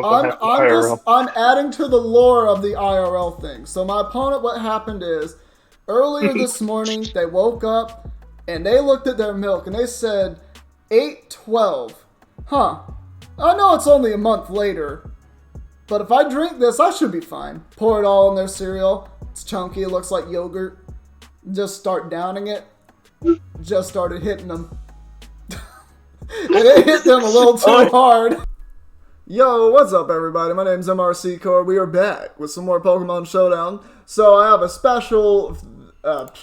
I'm adding to the lore of the IRL thing. So my opponent, what happened is, earlier this morning, they woke up and they looked at their milk and they said, 812. Huh. I know it's only a month later, but if I drink this, I should be fine. Pour it all in their cereal. It's chunky. It looks like yogurt. Just start downing it. Just started hitting them. And it hit them a little too hard. Yo, what's up everybody? My name's MRC Core. We are back with some more Pokemon Showdown. So I have a special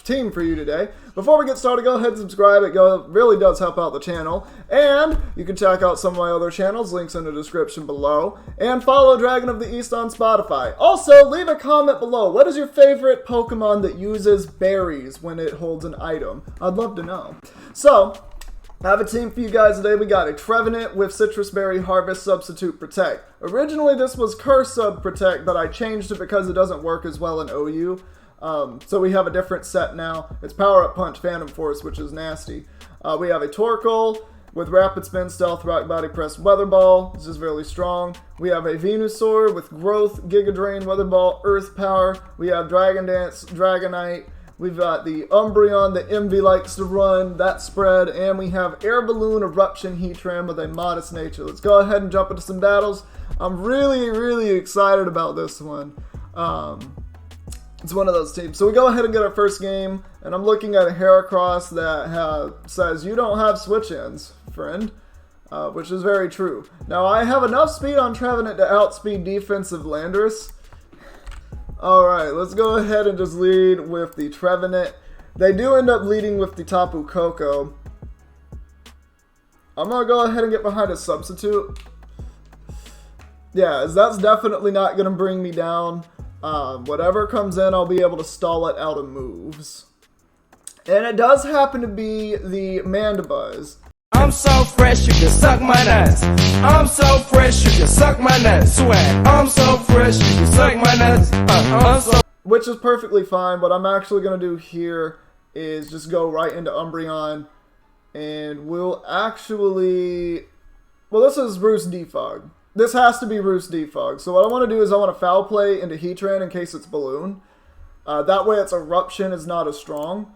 team for you today. Before we get started, go ahead and subscribe. It really does help out the channel. And you can check out some of my other channels, links in the description below. And follow Dragon of the East on Spotify. Also, leave a comment below. What is your favorite Pokemon that uses berries when it holds an item? I'd love to know. So, I have a team for you guys today. We got a Trevenant with Citrus Berry Harvest Substitute Protect. Originally this was Curse Sub Protect, but I changed it because it doesn't work as well in OU. So we have a different set now. It's Power Up Punch Phantom Force, which is nasty. We have a Torkoal with Rapid Spin, Stealth, Rock Body Press, Weather Ball. This is really strong. We have a Venusaur with Growth, Giga Drain, Weather Ball, Earth Power. We have Dragon Dance, Dragonite. We've got the Umbreon that Envy likes to run, that spread, and we have Air Balloon Eruption Heatran with a modest nature. Let's go ahead and jump into some battles. I'm really excited about this one. It's one of those teams. So we go ahead and get our first game, and I'm looking at a Heracross that says, you don't have switch-ins, friend, which is very true. Now, I have enough speed on Trevenant to outspeed defensive Landorus. Alright, let's go ahead and just lead with the Trevenant. They do end up leading with the Tapu Koko. I'm going to go ahead and get behind a substitute. Yeah, that's definitely not going to bring me down. Whatever comes in, I'll be able to stall it out of moves. And it does happen to be the Mandibuzz. I'm so fresh, you can suck my nuts. I'm so fresh, you can suck my nuts. Swag. I'm so fresh, you can suck my nuts. Which is perfectly fine. What I'm actually going to do here is just go right into Umbreon. And we'll actually... Well, this is Roost Defog. This has to be Roost Defog. So what I want to do is I want to Foul Play into Heatran in case it's Balloon. That way its Eruption is not as strong.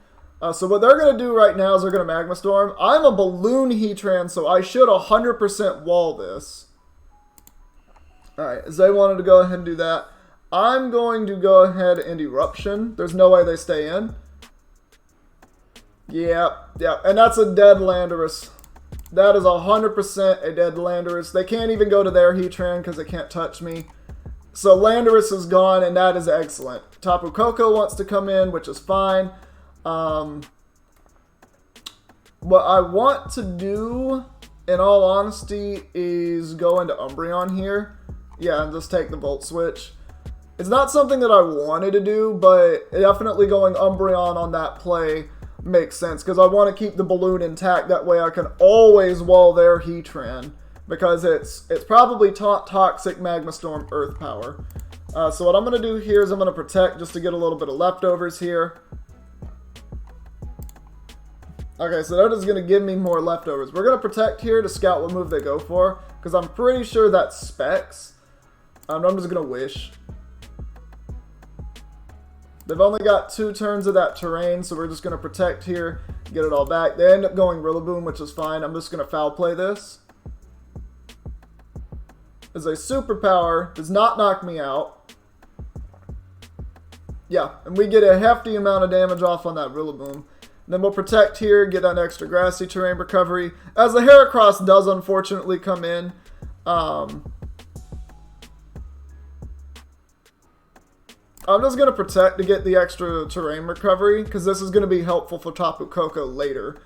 So what they're going to do right now is they're going to Magma Storm. I'm a Balloon Heatran, so I should 100% wall this. Alright, as they wanted to go ahead and do that, I'm going to go ahead and Eruption. There's no way they stay in. Yeah, and that's a dead Landorus. That is 100% a dead Landorus. They can't even go to their Heatran because they can't touch me. So Landorus is gone, and that is excellent. Tapu Koko wants to come in, which is fine. What I want to do, in all honesty, is go into Umbreon here. Yeah, and just take the Volt Switch. It's not something that I wanted to do, but definitely going Umbreon on that play makes sense, because I want to keep the Balloon intact. That way I can always wall their Heatran, because it's probably Toxic, Magma Storm, Earth Power. So what I'm going to do here is I'm going to Protect just to get a little bit of leftovers here. Okay, so that is going to give me more leftovers. We're going to Protect here to scout what move they go for, because I'm pretty sure that's Specs. I'm just going to Wish. They've only got 2 turns of that terrain, so we're just going to Protect here, get it all back. They end up going Rillaboom, which is fine. I'm just going to Foul Play this. As a Superpower, does not knock me out. Yeah, and we get a hefty amount of damage off on that Rillaboom. Then we'll Protect here, get that extra grassy terrain recovery. As the Heracross does unfortunately come in. I'm just going to Protect to get the extra terrain recovery, because this is going to be helpful for Tapu Koko later.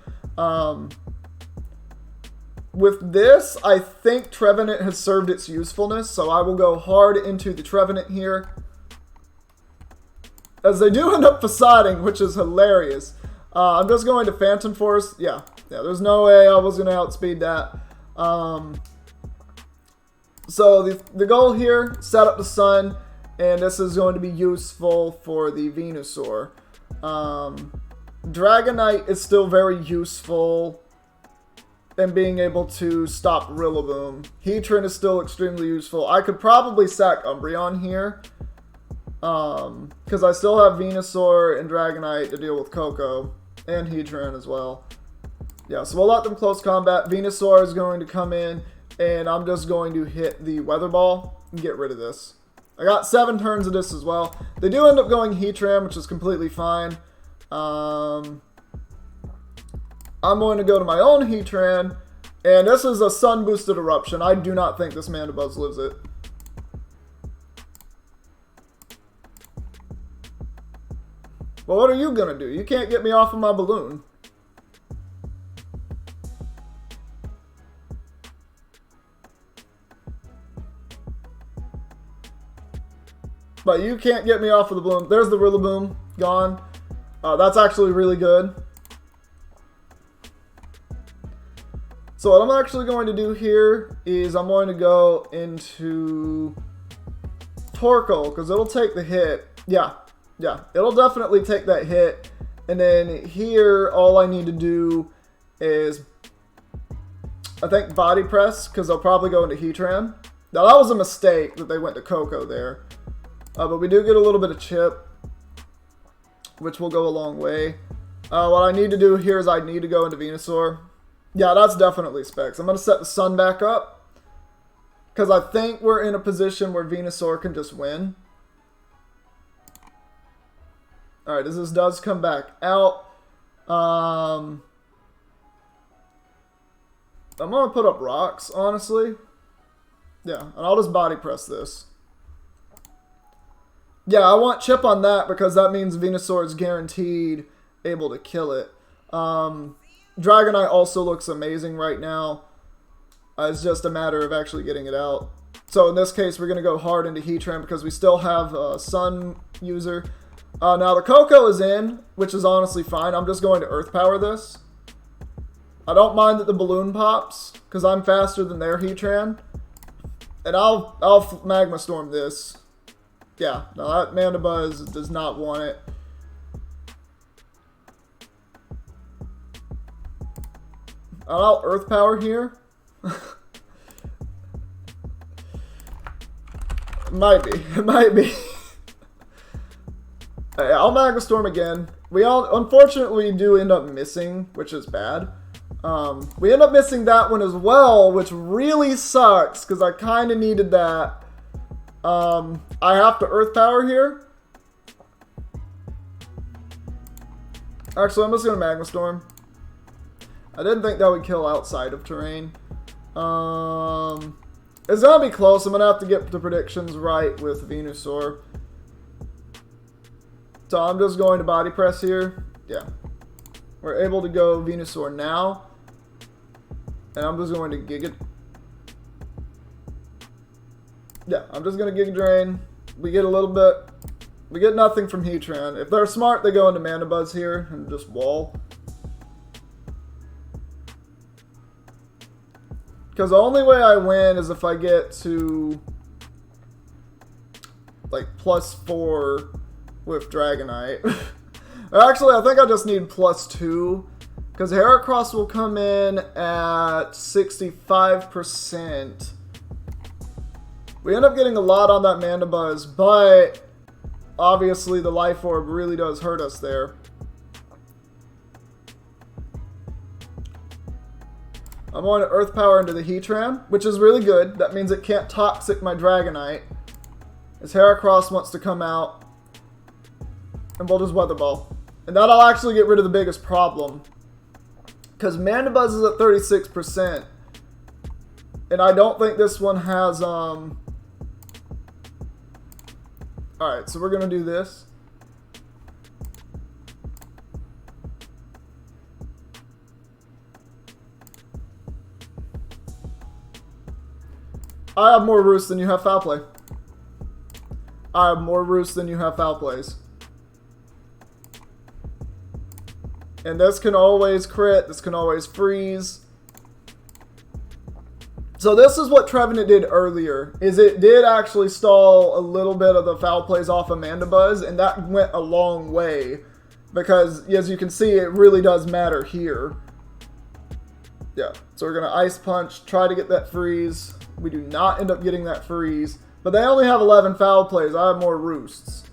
With this, I think Trevenant has served its usefulness, so I will go hard into the Trevenant here. As they do end up Facading, which is hilarious. I'm just going to Phantom Force. Yeah, there's no way I was going to outspeed that. So the goal here, set up the Sun, and this is going to be useful for the Venusaur. Dragonite is still very useful. and being able to stop Rillaboom. Heatran is still extremely useful. I could probably sack Umbreon here, because I still have Venusaur and Dragonite to deal with Koko, and Heatran as well. Yeah, so we'll let them close combat. Venusaur is going to come in, and I'm just going to hit the Weather Ball and get rid of this. I got 7 turns of this as well. They do end up going Heatran, which is completely fine. I'm going to go to my own Heatran, and this is a Sun Boosted Eruption. I do not think this Mandibuzz lives it. Well, what are you going to do? You can't get me off of my balloon. But you can't get me off of the balloon. There's the Rillaboom. Gone. That's actually really good. So what I'm actually going to do here is I'm going to go into Torkoal, because it'll take the hit. Yeah, it'll definitely take that hit. And then here, all I need to do is, I think, Body Press, because they'll probably go into Heatran. Now that was a mistake that they went to Koko there. But we do get a little bit of chip, which will go a long way. What I need to do here is I need to go into Venusaur. Yeah, that's definitely specs. I'm going to set the sun back up, because I think we're in a position where Venusaur can just win. Alright, as this does come back out, I'm going to put up rocks, honestly. Yeah, and I'll just body press this. Yeah, I want chip on that because that means Venusaur is guaranteed able to kill it. Dragonite also looks amazing right now. It's just a matter of actually getting it out. So in this case, we're going to go hard into Heatran because we still have a Sun user. Now the Koko is in, which is honestly fine. I'm just going to Earth Power this. I don't mind that the balloon pops because I'm faster than their Heatran. And I'll Magma Storm this. Yeah, no, that Mandibuzz does not want it. I'll Earth Power here. It might be. I'll Magma Storm again. Unfortunately, we do end up missing, which is bad. We end up missing that one as well, which really sucks, because I kind of needed that. I have to Earth Power here. Actually, I'm just going to Magma Storm. I didn't think that would kill outside of terrain. It's going to be close. I'm going to have to get the predictions right with Venusaur. So I'm just going to Body Press here. Yeah. We're able to go Venusaur now. And I'm just going to Giga... Yeah, I'm just going to Giga Drain. We get a little bit... We get nothing from Heatran. If they're smart, they go into Mandibuzz here and just wall. Because the only way I win is if I get to... like, +4 with Dragonite. Actually, I think I just need +2. Because Heracross will come in at 65%. We end up getting a lot on that Mandibuzz, but obviously the Life Orb really does hurt us there. I'm going to Earth Power into the Heatran, which is really good. That means it can't Toxic my Dragonite. As Heracross wants to come out. And we'll just Weather Ball. And that'll actually get rid of the biggest problem. Because Mandibuzz is at 36%. And I don't think this one has, Alright, so we're going to do this. I have more Roosts than you have Foul Play. I have more Roosts than you have Foul Plays. And this can always crit, this can always freeze. So this is what Trevenant did earlier, is it did actually stall a little bit of the Foul Plays off of Mandibuzz, and that went a long way. Because, as you can see, it really does matter here. Yeah, so we're going to Ice Punch, try to get that freeze. We do not end up getting that freeze. But they only have 11 foul plays. I have more roosts.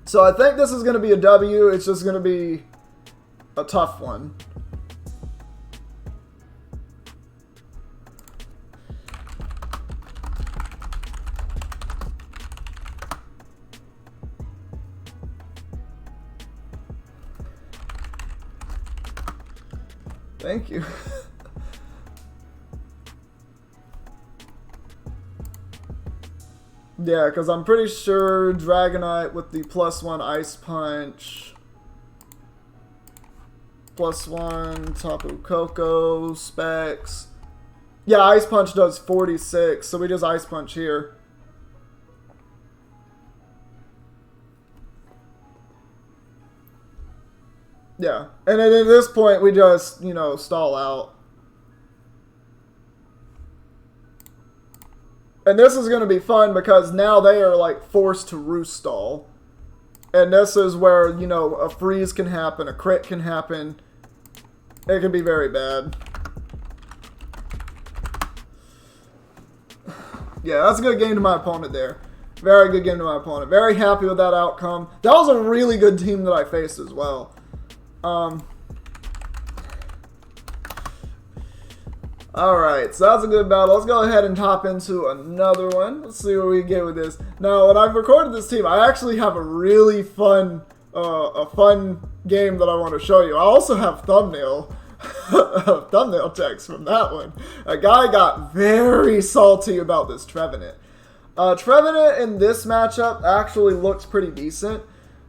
So I think this is going to be a W. It's just going to be a tough one. Thank you. Yeah, because I'm pretty sure Dragonite with the +1 Ice Punch, +1 Tapu Koko, Specs. Yeah, Ice Punch does 46, so we just Ice Punch here. Yeah, and then at this point we just, you know, stall out. And this is going to be fun because now they are like forced to roost stall. And this is where, you know, a freeze can happen, a crit can happen. It can be very bad. Yeah, that's a good game to my opponent there. Very good game to my opponent. Very happy with that outcome. That was a really good team that I faced as well. Alright, so that's a good battle. Let's go ahead and hop into another one. Let's see what we get with this. Now, when I've recorded this team, I actually have a really fun game that I want to show you. I also have thumbnail text from that one. A guy got very salty about this Trevenant. Trevenant in this matchup actually looks pretty decent.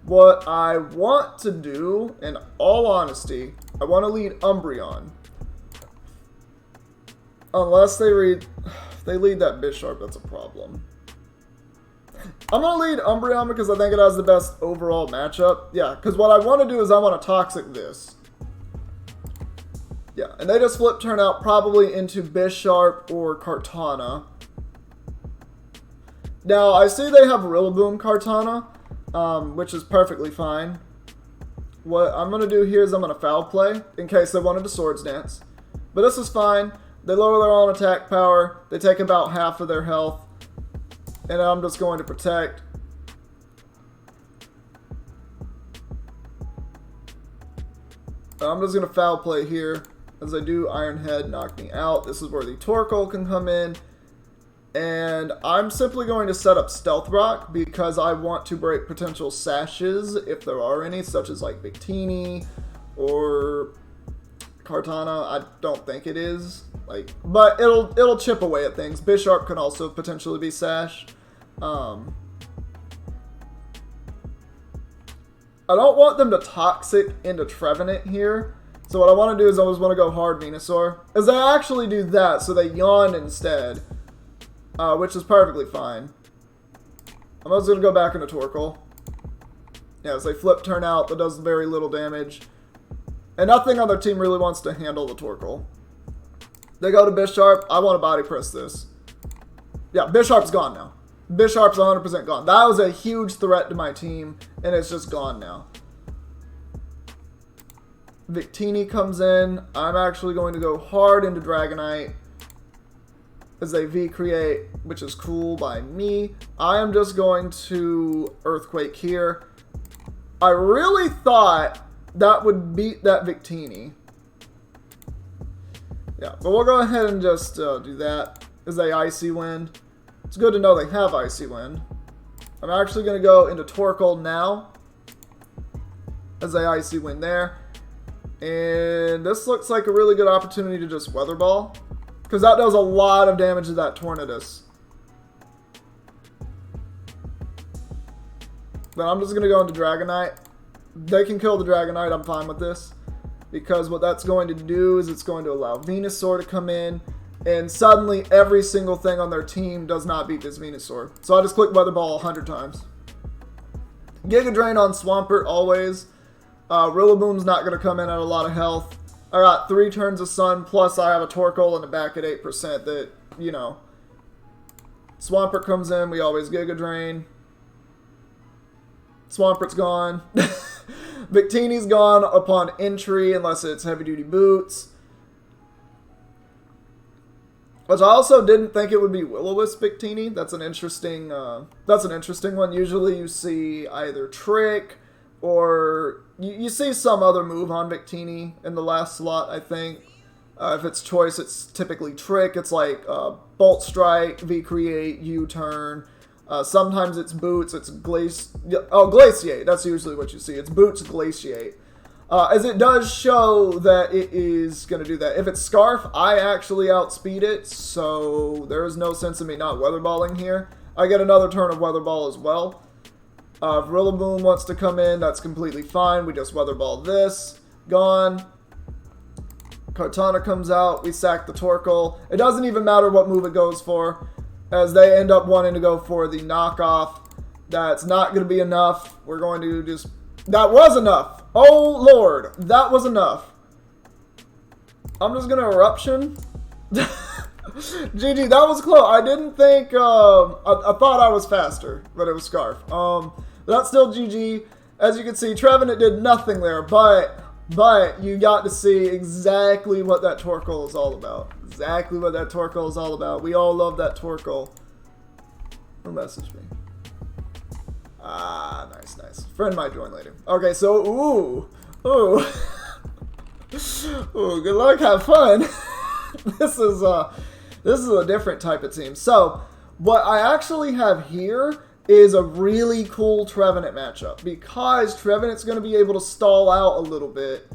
What I want to do, in all honesty, I want to lead Umbreon. Unless they lead that Bisharp, that's a problem. I'm going to lead Umbreon because I think it has the best overall matchup. Yeah, because what I want to do is I want to Toxic this. Yeah, and they just flip turn out probably into Bisharp or Kartana. Now, I see they have Rillaboom Kartana, which is perfectly fine. What I'm going to do here is I'm going to Foul Play in case they wanted to Swords Dance. But this is fine. They lower their own attack power. They take about half of their health. And I'm just going to Protect. I'm just going to Foul Play here. As I do, Iron Head knock me out. This is where the Torkoal can come in. And I'm simply going to set up Stealth Rock because I want to break potential sashes if there are any, such as like Victini or Kartana. I don't think it is. But it'll chip away at things. Bisharp can also potentially be sash. I don't want them to Toxic into Trevenant here. So what I want to do is I always want to go hard Venusaur. As they actually do that, so they yawn instead. Which is perfectly fine. I'm also going to go back into Torkoal. Yeah, as they flip turn out, that does very little damage. And nothing on their team really wants to handle the Torkoal. They go to Bisharp. I want to Body Press this. Yeah, Bisharp's gone now. Bisharp's 100% gone. That was a huge threat to my team, and it's just gone now. Victini comes in. I'm actually going to go hard into Dragonite as they V-Create, which is cool by me. I am just going to Earthquake here. I really thought that would beat that Victini. Yeah, but we'll go ahead and just do that as they Icy Wind. It's good to know they have Icy Wind. I'm actually going to go into Torkoal now as they Icy Wind there. And this looks like a really good opportunity to just Weather Ball, because that does a lot of damage to that Tornadus. But I'm just going to go into Dragonite. They can kill the Dragonite, I'm fine with this. Because what that's going to do is it's going to allow Venusaur to come in. And suddenly every single thing on their team does not beat this Venusaur. So I just click Weather Ball 100 times. Giga Drain on Swampert always. Rillaboom's not going to come in at a lot of health. I got 3 turns of Sun, plus I have a Torkoal in the back at 8% that, you know. Swampert comes in, we always Giga Drain. Swampert's gone. Victini's gone upon entry, unless it's Heavy Duty Boots. Which I also didn't think it would be Will-O-Wisp Victini. That's an interesting one. Usually you see either Trick or you see some other move on Victini in the last slot, I think. If it's choice, it's typically Trick. It's like Bolt Strike, V-Create, U-Turn. Sometimes it's Boots, it's Glaciate. That's usually what you see. It's Boots, Glaciate. As it does show that it is going to do that. If it's Scarf, I actually outspeed it, so there is no sense in me not Weather Balling here. I get another turn of Weather Ball as well. If Rillaboom wants to come in, that's completely fine. We just Weather Ball this. Gone. Kartana comes out. We sack the Torkoal. It doesn't even matter what move it goes for, as they end up wanting to go for the knockoff. That's not going to be enough. We're going to just... That was enough. Oh, Lord. That was enough. I'm just going to Eruption. GG, that was close. I didn't think... I thought I was faster, but it was Scarf. That's still GG. As you can see, Trevenant did nothing there, but you got to see exactly what that Torkoal is all about. Exactly what that Torkoal is all about. We all love that Torkoal. Who messaged me? Ah, nice, nice. Friend might join later. Okay, so, ooh. Ooh, good luck, have fun. This is a different type of team. So, what I actually have here is a really cool Trevenant matchup, because Trevenant's going to be able to stall out a little bit.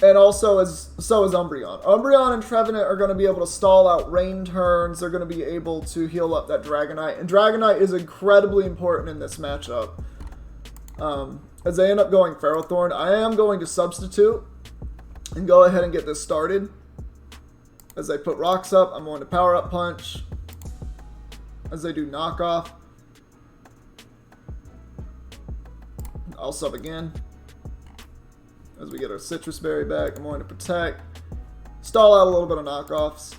And also, so is Umbreon. Umbreon and Trevenant are going to be able to stall out rain turns. They're going to be able to heal up that Dragonite. And Dragonite is incredibly important in this matchup. As they end up going Ferrothorn, I am going to substitute and go ahead and get this started. As they put rocks up, I'm going to Power Up Punch. As they do knockoff, I'll sub again. As we get our Citrus Berry back, I'm going to protect. Stall out a little bit of knockoffs.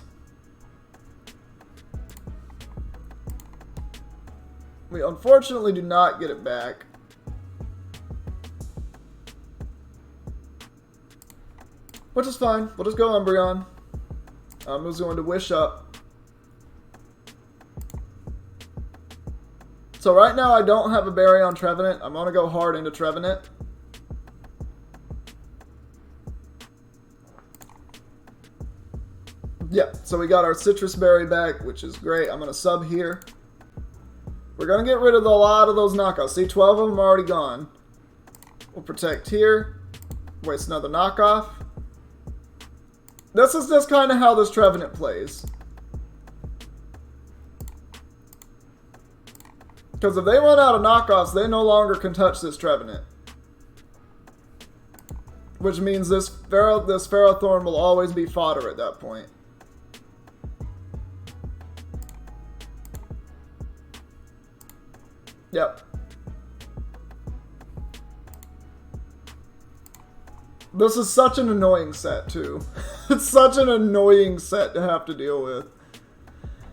We unfortunately do not get it back. Which is fine. We'll just go Umbreon. I'm just going to Wish Up. So right now I don't have a berry on Trevenant. I'm going to go hard into Trevenant. Yeah, so we got our Citrus Berry back, which is great. I'm going to sub here. We're going to get rid of a lot of those knockouts. See, 12 of them are already gone. We'll protect here. Waste another knockoff. This is just kind of how this Trevenant plays. Because if they run out of knockoffs, they no longer can touch this Trevenant. Which means this Ferrothorn will always be fodder at that point. Yep. This is such an annoying set, too. It's such an annoying set to have to deal with.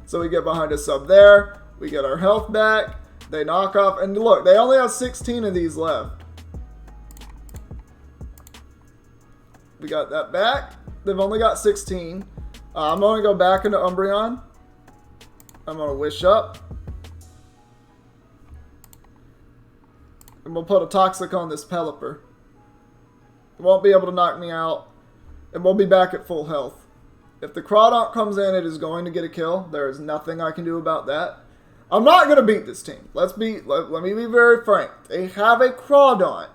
So we get behind a sub there. We get our health back. They knock off. And look, they only have 16 of these left. We got that back. They've only got 16. I'm going to go back into Umbreon. I'm going to Wish Up. And we'll put a Toxic on this Pelipper. It won't be able to knock me out. And we'll be back at full health. If the Crawdaunt comes in, it is going to get a kill. There is nothing I can do about that. I'm not going to beat this team. Let me be very frank. They have a Crawdaunt.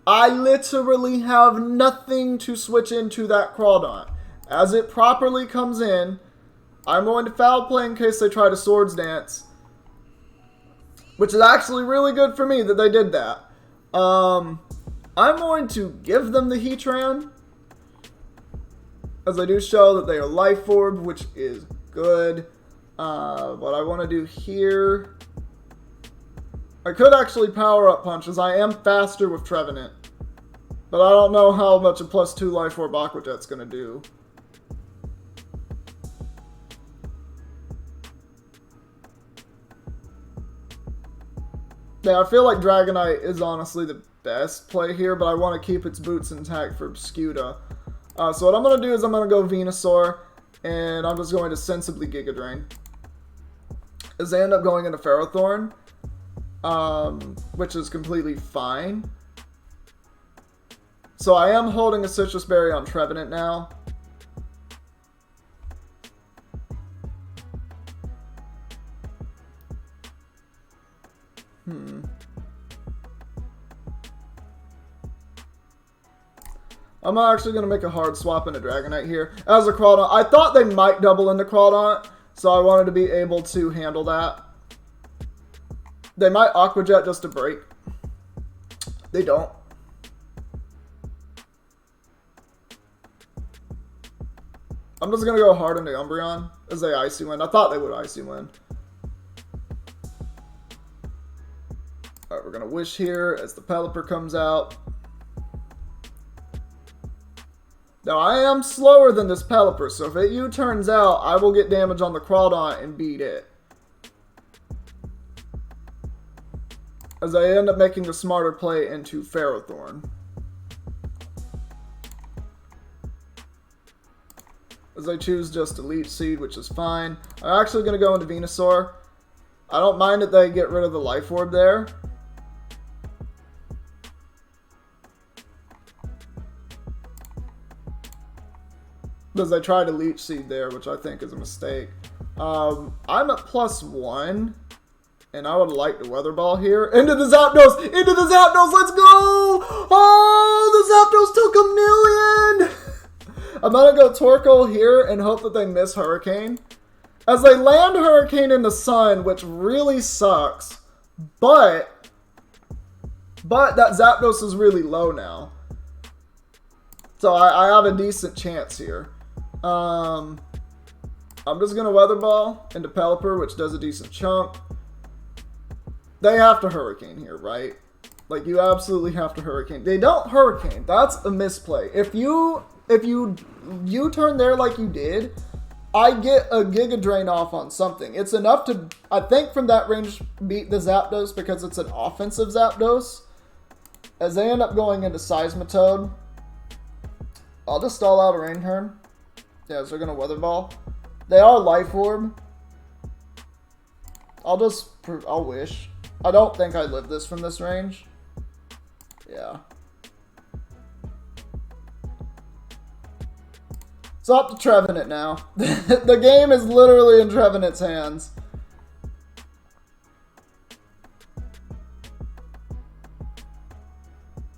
I literally have nothing to switch into that Crawdaunt. As it properly comes in, I'm going to foul play in case they try to Swords Dance. Which is actually really good for me that they did that. I'm going to give them the Heatran, as I do show that they are Life Orb, which is good. What I want to do here, I could actually Power Up Punch, as I am faster with Trevenant. But I don't know how much a +2 Life Orb Aqua Jet's going to do. Yeah, I feel like Dragonite is honestly the best play here, but I want to keep its boots intact for Scuda. So what I'm going to do is I'm going to go Venusaur, And I'm just going to sensibly Giga Drain. As they end up going into Ferrothorn, which is completely fine. So I am holding a Citrus Berry on Trevenant now. I'm actually going to make a hard swap into Dragonite here. As a Crawdaunt, I thought they might double into Crawdaunt, so I wanted to be able to handle that. They might Aqua Jet just to break. They don't. I'm just going to go hard into Umbreon as they Icy Wind. I thought they would Icy Wind. Alright, we're going to Wish here as the Pelipper comes out. Now, I am slower than this Pelipper, so if it U-turns out, I will get damage on the Crawdaunt and beat it. As I end up making the smarter play into Ferrothorn. As I choose just Elite Seed, which is fine. I'm actually going to go into Venusaur. I don't mind that they get rid of the Life Orb there. Because I tried to Leech Seed there, which I think is a mistake. I'm at +1. And I would like the Weather Ball here. Into the Zapdos! Into the Zapdos! Let's go! Oh, the Zapdos took 1,000,000! I'm going to go Torkoal here and hope that they miss Hurricane. As they land Hurricane in the Sun, which really sucks. But that Zapdos is really low now. So I have a decent chance here. I'm just going to Weather Ball into Pelipper, which does a decent chunk. They have to Hurricane here, right? Like, you absolutely have to Hurricane. They don't Hurricane. That's a misplay. If you U-turn there like you did, I get a Giga Drain off on something. It's enough to, I think, from that range, beat the Zapdos because it's an offensive Zapdos. As they end up going into Seismitoad, I'll just stall out a Rain Turn. Yeah, so they're going to Weather Ball. They are Life Orb. I'll Wish. I don't think I live this from this range. Yeah. It's up to Trevenant now. The game is literally in Trevenant's hands.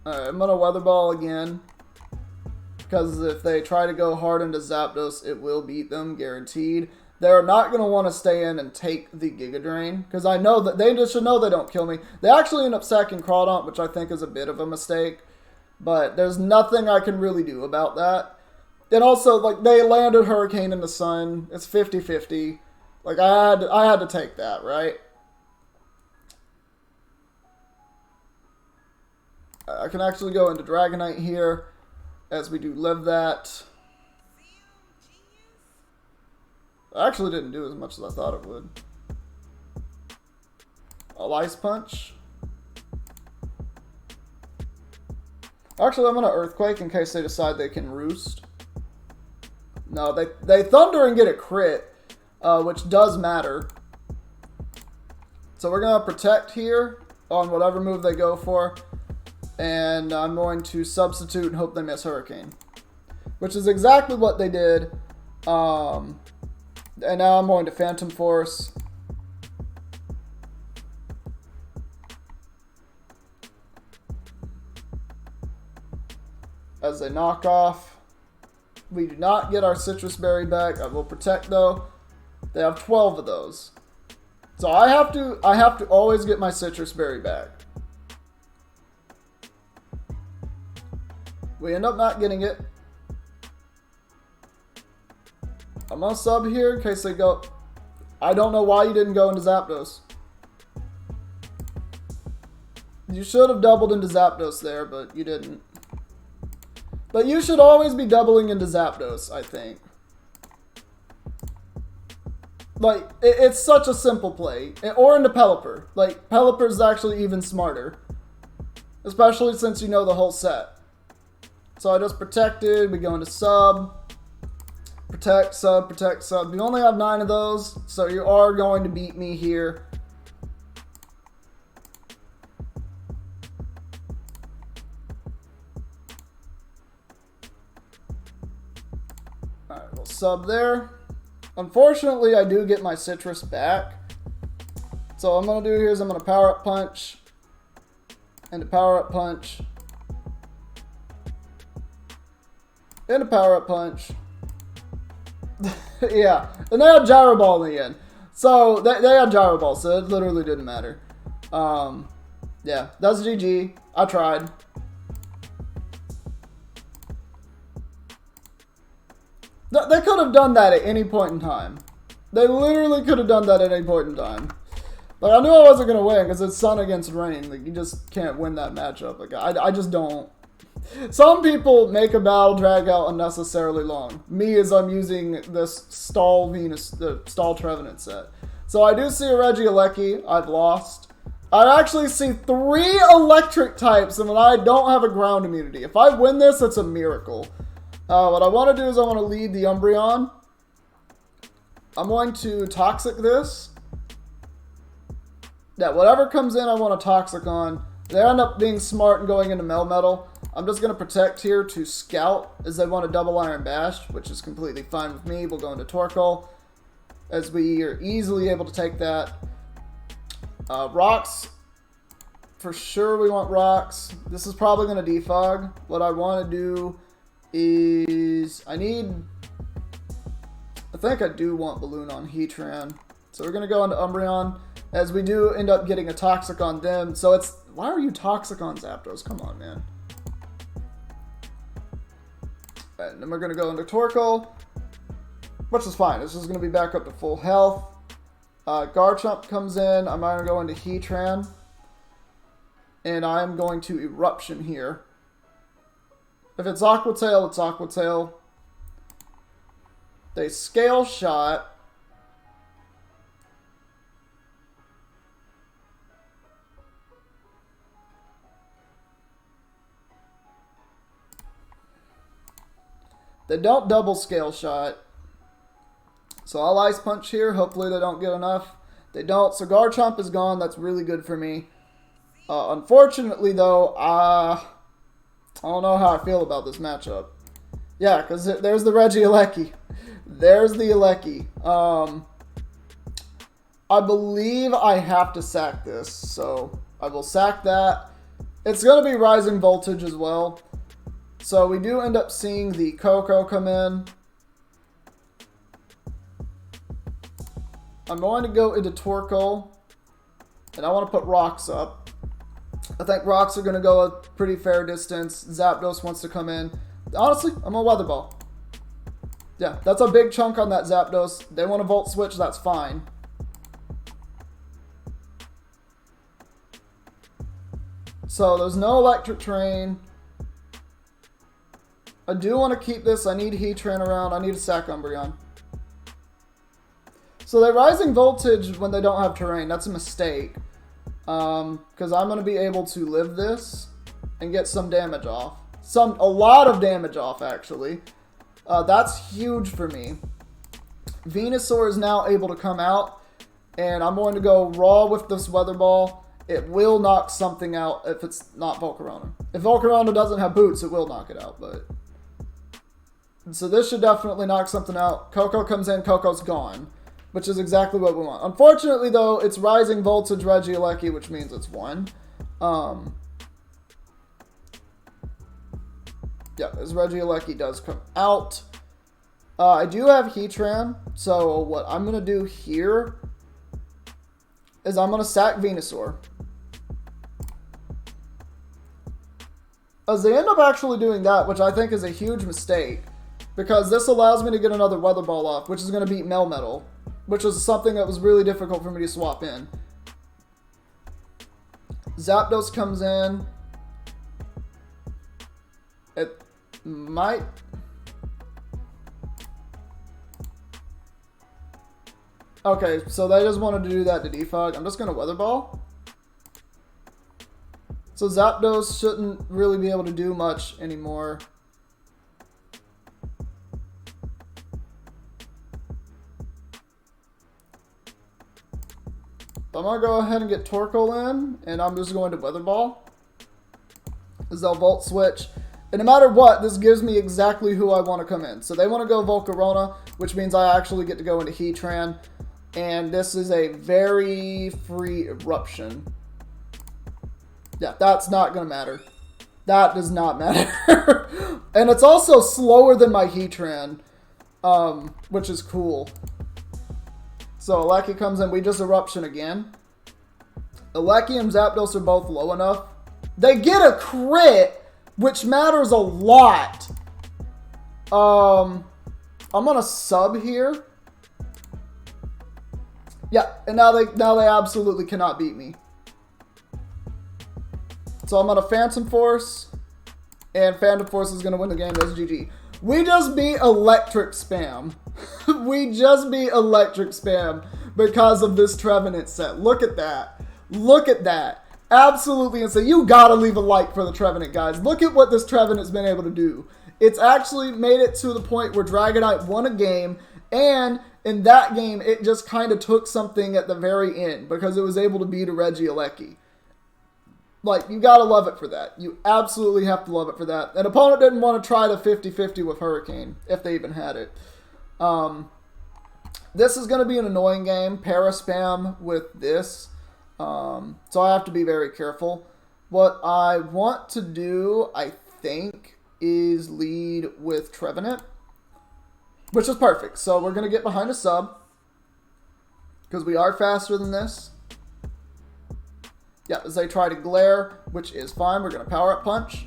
Alright, I'm going to Weather Ball again. Because if they try to go hard into Zapdos, it will beat them, guaranteed. They're not going to want to stay in and take the Giga Drain. Because I know that they just should know they don't kill me. They actually end up sacking Crawdaunt, which I think is a bit of a mistake. But there's nothing I can really do about that. And also, like, they landed Hurricane in the Sun. It's 50-50. Like, I had to take that, right? I can actually go into Dragonite here. As we do live that. I actually didn't do as much as I thought it would. I'll Ice Punch. Actually, I'm going to Earthquake in case they decide they can Roost. No, they Thunder and get a crit, which does matter. So we're going to Protect here on whatever move they go for. And I'm going to substitute and hope they miss Hurricane. Which is exactly what they did. And now I'm going to Phantom Force. As they knock off. We do not get our Citrus Berry back. I will Protect though. They have 12 of those. So I have to always get my Citrus Berry back. We end up not getting it. I'm going to sub here in case they go. I don't know why you didn't go into Zapdos. You should have doubled into Zapdos there, but you didn't. But you should always be doubling into Zapdos, I think. Like, it's such a simple play. Or into Pelipper. Like, Pelipper's actually even smarter. Especially since you know the whole set. So I just Protected, we go into Sub. Protect, sub, protect, sub. You only have 9 of those, so you are going to beat me here. Alright, we'll sub there. Unfortunately, I do get my citrus back. So what I'm going to do here is I'm going to power up punch. And a power up punch. And a power up punch. Yeah, and they had gyro ball in the end. So they had gyro ball, so it literally didn't matter. Yeah, that's GG. I tried. They could have done that at any point in time. They literally could have done that at any point in time. But I knew I wasn't going to win because it's sun against rain. Like, you just can't win that matchup. Like, I just don't. Some people make a battle drag out unnecessarily long. Me, as I'm using this stall Venus, the stall Trevenant set. So I do see a Regieleki. I've lost. I actually see 3 electric types, and I don't have a ground immunity. If I win this, it's a miracle. What I want to do is I want to lead the Umbreon. I'm going to Toxic this. Yeah, whatever comes in, I want to Toxic on. They end up being smart and going into Melmetal. I'm just going to Protect here to Scout, as they want a double Iron Bash, which is completely fine with me. We'll go into Torkoal, as we are easily able to take that. Rocks. For sure we want Rocks. This is probably going to Defog. What I want to do is... I think I do want Balloon on Heatran. So we're going to go into Umbreon, as we do end up getting a Toxic on them. So it's... Why are you Toxic on Zapdos? Come on, man. And then we're going to go into Torkoal, which is fine. This is going to be back up to full health. Garchomp comes in. I'm going to go into Heatran. And I'm going to Eruption here. If it's Aqua Tail, it's Aqua Tail. They Scale Shot. They don't double Scale Shot. So I'll Ice Punch here. Hopefully they don't get enough. They don't. So Garchomp is gone. That's really good for me. Unfortunately, though, I don't know how I feel about this matchup. Yeah, because there's the Regieleki. There's the Eleki. I believe I have to sack this. So I will sack that. It's going to be Rising Voltage as well. So we do end up seeing the Coco come in. I'm going to go into Torkoal. And I want to put Rocks up. I think Rocks are going to go a pretty fair distance. Zapdos wants to come in. Honestly, I'm going to Weather Ball. Yeah, that's a big chunk on that Zapdos. They want to Volt Switch, that's fine. So there's no Electric Terrain. I do want to keep this. I need Heatran around. I need to sack Umbreon. So they're Rising Voltage when they don't have Terrain. That's a mistake. Because I'm going to be able to live this and get some damage off. A lot of damage off, actually. That's huge for me. Venusaur is now able to come out. And I'm going to go raw with this Weather Ball. It will knock something out if it's not Volcarona. If Volcarona doesn't have boots, it will knock it out. But so this should definitely knock something out. Coco comes in, Coco's gone, which is exactly what we want. Unfortunately, though, it's Rising Voltage Regieleki, which means it's 1. Yeah, as Regieleki does come out. I do have Heatran, so what I'm going to do here is I'm going to sack Venusaur. As they end up actually doing that, which I think is a huge mistake, because this allows me to get another Weather Ball off, which is going to beat Melmetal, which is something that was really difficult for me to swap in. Zapdos comes in. It might... Okay, so they just wanted to do that to defog. I'm just going to Weather Ball. So Zapdos shouldn't really be able to do much anymore. I'm going to go ahead and get Torkoal in, and I'm just going to Weather Ball. As they'll Volt Switch. And no matter what, this gives me exactly who I want to come in. So they want to go Volcarona, which means I actually get to go into Heatran. And this is a very free Eruption. Yeah, that's not going to matter. That does not matter. And it's also slower than my Heatran, which is cool. So Aleki comes in. We just Eruption again. Aleki and Zapdos are both low enough. They get a crit, which matters a lot. I'm gonna sub here. Yeah, and now they absolutely cannot beat me. So I'm gonna Phantom Force, and Phantom Force is gonna win the game. That's GG. We just beat Electric Spam. We just beat Electric Spam because of this Trevenant set. Look at that. Look at that. Absolutely insane. You gotta leave a like for the Trevenant, guys. Look at what this Trevenant's been able to do. It's actually made it to the point where Dragonite won a game, and in that game, it just kind of took something at the very end because it was able to beat a Regieleki. Like, you gotta love it for that. You absolutely have to love it for that. An opponent didn't want to try the 50-50 with Hurricane, if they even had it. This is going to be an annoying game. Paraspam with this. So I have to be very careful. What I want to do, I think, is lead with Trevenant, which is perfect. So we're going to get behind a sub because we are faster than this. Yeah, as they try to glare, which is fine. We're going to Power Up Punch.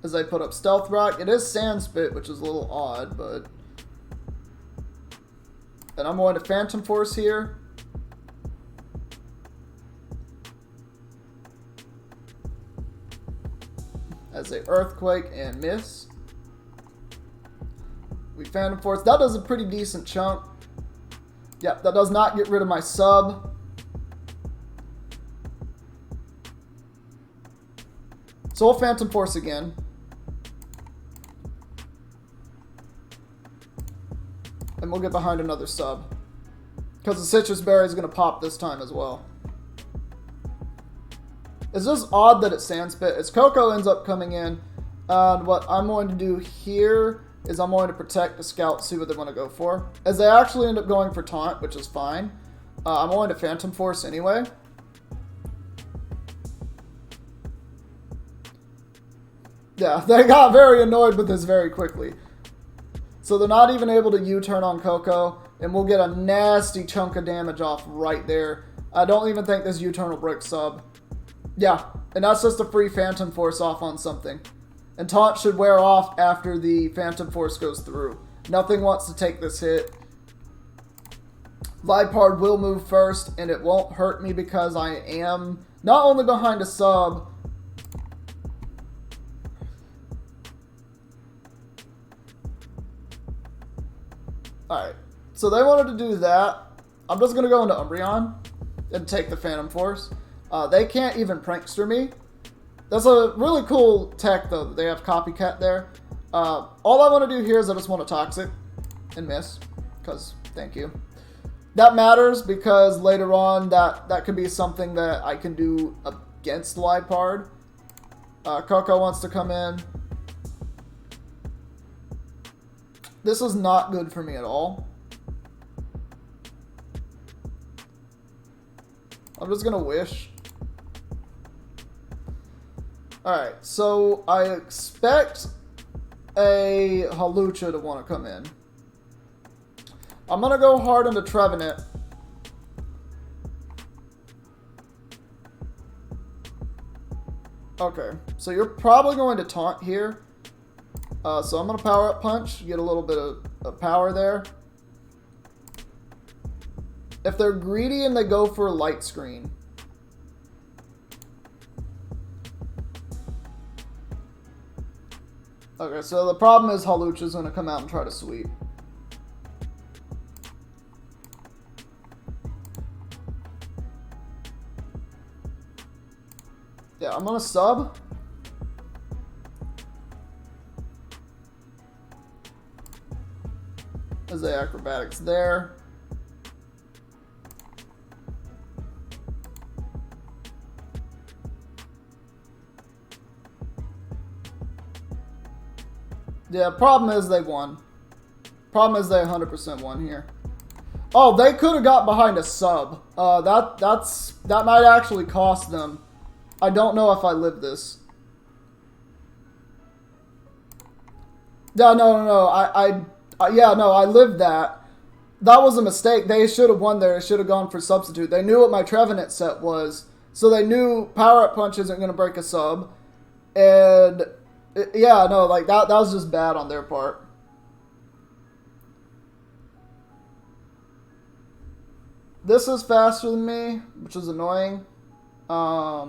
As they put up Stealth Rock. It is Sand Spit, which is a little odd, but... And I'm going to Phantom Force here. As they Earthquake and miss. We Phantom Force. That does a pretty decent chunk. Yep, that does not get rid of my sub. So we'll Phantom Force again. And we'll get behind another sub. Because the Citrus Berry is going to pop this time as well. It's just odd that it's Sand Spit. As Coco ends up coming in. And what I'm going to do here is I'm going to protect the Scout, see what they want to go for. As they actually end up going for Taunt, which is fine. I'm going to Phantom Force anyway. Yeah, they got very annoyed with this very quickly. So they're not even able to U-turn on Coco, and we'll get a nasty chunk of damage off right there. I don't even think this U-turn will break sub. Yeah, and that's just a free Phantom Force off on something. And Taunt should wear off after the Phantom Force goes through. Nothing wants to take this hit. Liepard will move first, and it won't hurt me because I am not only behind a sub... Alright, so they wanted to do that. I'm just going to go into Umbreon and take the Phantom Force. They can't even Prankster me. That's a really cool tech, though, that they have Copycat there. All I want to do here is I just want a Toxic and miss, because thank you. That matters because later on that could be something that I can do against Liepard. Coco wants to come in. This is not good for me at all. I'm just going to wish. Alright, so I expect a Hawlucha to want to come in. I'm going to go hard into Trevenant. Okay, so you're probably going to Taunt here. So I'm going to Power Up Punch, get a little bit of power there. If they're greedy and they go for Light Screen. Okay, so the problem is Hawlucha's going to come out and try to sweep. Yeah, I'm going to sub. As the Acrobatics there. Yeah, problem is they won. Problem is they 100% won here. Oh, they could have got behind a sub. That might actually cost them. I don't know if I live this. Yeah, no. I lived that. That was a mistake. They should have won there. They should have gone for substitute. They knew what my Trevenant set was. So they knew Power Up Punch isn't going to break a sub. And, yeah, no, like, that was just bad on their part. This is faster than me, which is annoying. I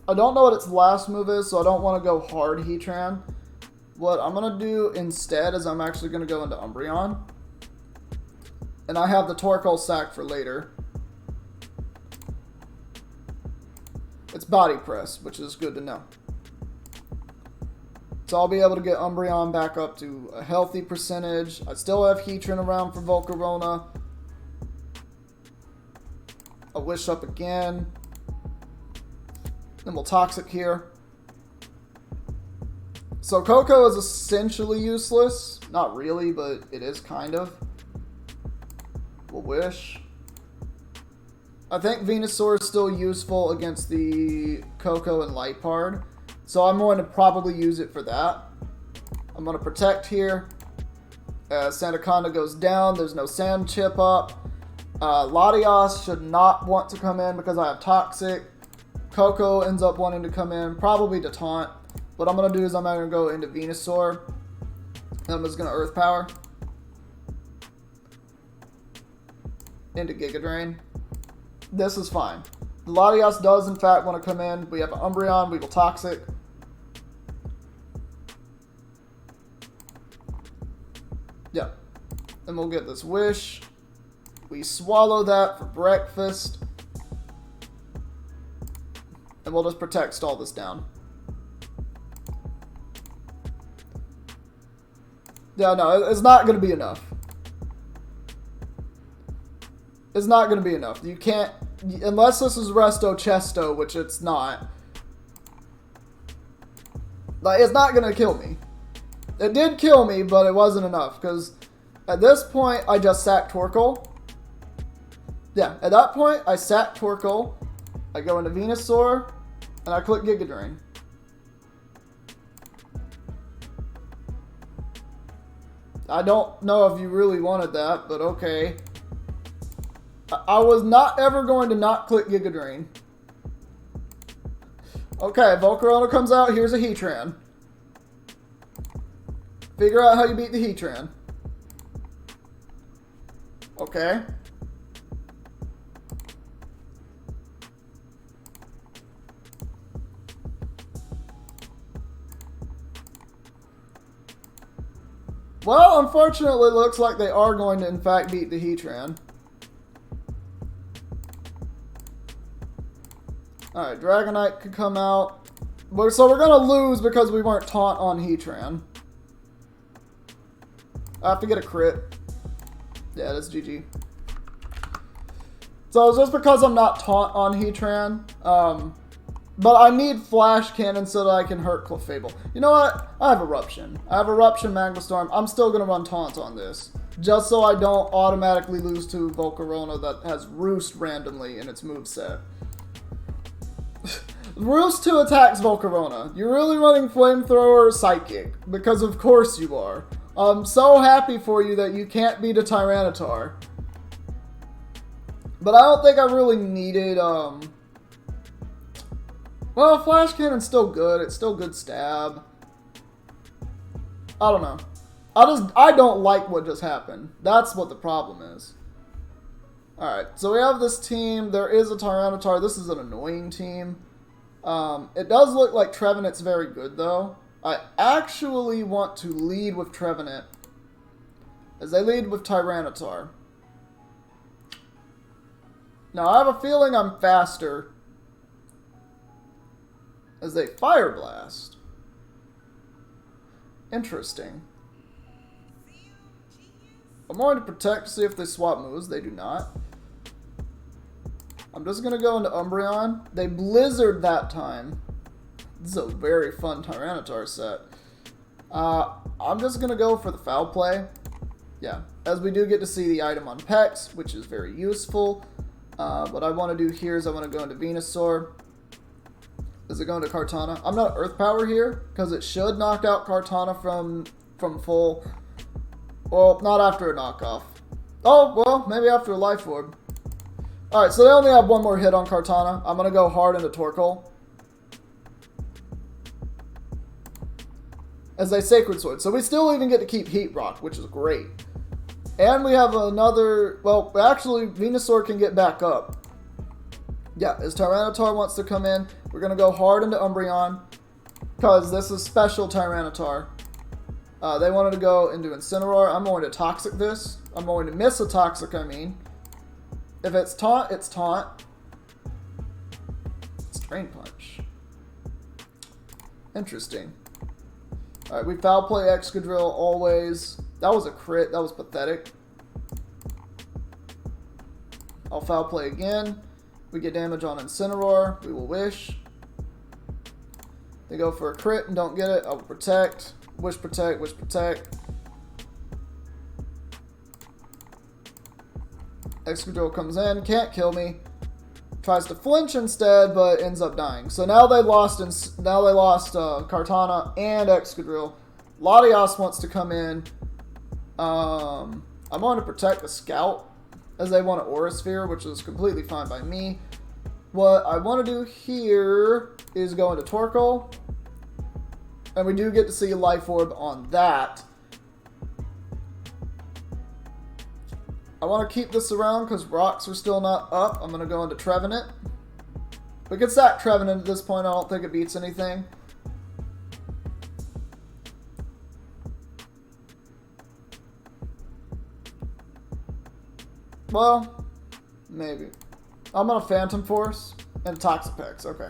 don't know what its last move is, so I don't want to go hard Heatran. What I'm going to do instead is I'm actually going to go into Umbreon. And I have the Torkoal sack for later. It's Body Press, which is good to know. So I'll be able to get Umbreon back up to a healthy percentage. I still have Heatran around for Volcarona. I'll Wish Up again. Then we'll Toxic here. So Coco is essentially useless. Not really, but it is kind of. We'll Wish. I think Venusaur is still useful against the Coco and Liepard. So I'm going to probably use it for that. I'm going to Protect here. Sandaconda goes down. There's no Sand Chip up. Latios should not want to come in because I have Toxic. Coco ends up wanting to come in, probably to taunt. What I'm going to do is I'm going to go into Venusaur. And I'm just going to Earth Power. Into Giga Drain. This is fine. The Latios does in fact want to come in. We have Umbreon. We will Toxic. Yeah. Then we'll get this Wish. We swallow that for breakfast. And we'll just Protect, stall this down. Yeah, no, it's not going to be enough. It's not going to be enough. You can't, unless this is Resto Chesto, which it's not. Like, it's not going to kill me. It did kill me, but it wasn't enough, because at this point, I just sacked Torkoal. Yeah, at that point, I sacked Torkoal. I go into Venusaur, and I click Giga Drain. I don't know if you really wanted that, but okay. I was not ever going to not click Giga Drain. Okay, Volcarona comes out. Here's a Heatran. Figure out how you beat the Heatran. Okay. Well, unfortunately, it looks like they are going to, in fact, beat the Heatran. Alright, Dragonite could come out. So we're going to lose because we weren't taunt on Heatran. I have to get a crit. Yeah, that's GG. So just because I'm not taunt on Heatran, but I need Flash Cannon so that I can hurt Clefable. You know what? I have Eruption. I have Eruption, Magma Storm. I'm still going to run Taunt on this. Just so I don't automatically lose to Volcarona that has Roost randomly in its moveset. Roost 2 attacks Volcarona. You're really running Flamethrower Psychic. Because of course you are. I'm so happy for you that you can't beat a Tyranitar. But I don't think I really needed, well, Flash Cannon's still good. It's still good stab. I don't know. I don't like what just happened. That's what the problem is. Alright, so we have this team. There is a Tyranitar. This is an annoying team. It does look like Trevenant's very good, though. I actually want to lead with Trevenant, as they lead with Tyranitar. Now, I have a feeling I'm faster, as they Fire Blast. Interesting. I'm going to Protect to see if they swap moves. They do not. I'm just going to go into Umbreon. They Blizzard that time. This is a very fun Tyranitar set. I'm just going to go for the foul play. Yeah, as we do get to see the item on Pex, which is very useful. What I want to do here is I want to go into Venusaur. Is it going to Kartana? I'm not Earth Power here, because it should knock out Kartana from full. Well, not after a knockoff. Oh, well, maybe after a Life Orb. Alright, so they only have one more hit on Kartana. I'm going to go hard into Torkoal. As they Sacred Sword. So we still even get to keep Heat Rock, which is great. And we have another... Well, actually, Venusaur can get back up. Yeah, as Tyranitar wants to come in, we're going to go hard into Umbreon. Because this is special Tyranitar. They wanted to go into Incineroar. I'm going to Toxic this. I'm going to miss a Toxic, I mean. If it's Taunt, it's Taunt. It's Drain Punch. Interesting. Alright, we Foul Play Excadrill always. That was a crit. That was pathetic. I'll Foul Play again. We get damage on Incineroar. We will Wish. They go for a crit and don't get it. I will Protect. Wish Protect. Wish Protect. Excadrill comes in. Can't kill me. Tries to flinch instead, but ends up dying. So now they lost. Kartana and Excadrill. Latias wants to come in. I'm going to protect the Scout, as they want an Aura Sphere, which is completely fine by me. What I want to do here is go into Torkoal, and we do get to see a Life Orb on that. I want to keep this around because rocks are still not up. I'm going to go into Trevenant. We can sack Trevenant at this point. I don't think it beats anything. Well, maybe. I'm on a Phantom Force and Toxapex. Okay.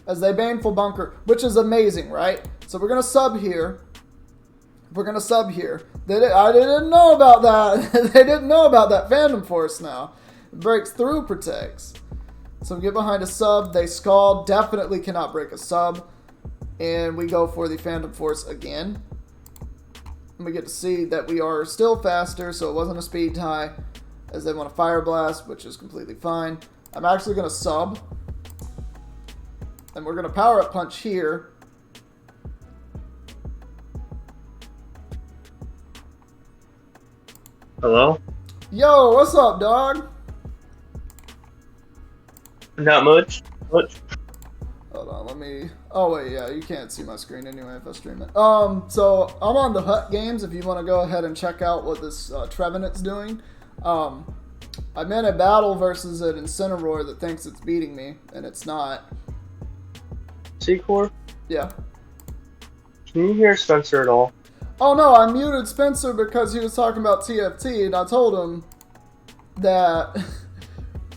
As they Baneful Bunker, which is amazing, right? So we're going to sub here. We're going to sub here. I didn't know about that. They didn't know about that Phantom Force now. It breaks through, protects. So we get behind a sub. They Scald. Definitely cannot break a sub. And we go for the Phantom Force again. And we get to see that we are still faster, so it wasn't a speed tie. As they want a Fire Blast, which is completely fine. I'm actually going to sub. And we're going to Power Up Punch here. Hello? Yo, what's up, dog? Not much. Much. Hold on, let me... Oh, wait, yeah, you can't see my screen anyway if I stream it. So, I'm on the Hut Games if you want to go ahead and check out what this Trevenant's doing. I'm in a battle versus an Incineroar that thinks it's beating me, and it's not. Secor? Yeah. Can you hear Spencer at all? Oh, no, I muted Spencer because he was talking about TFT, and I told him that...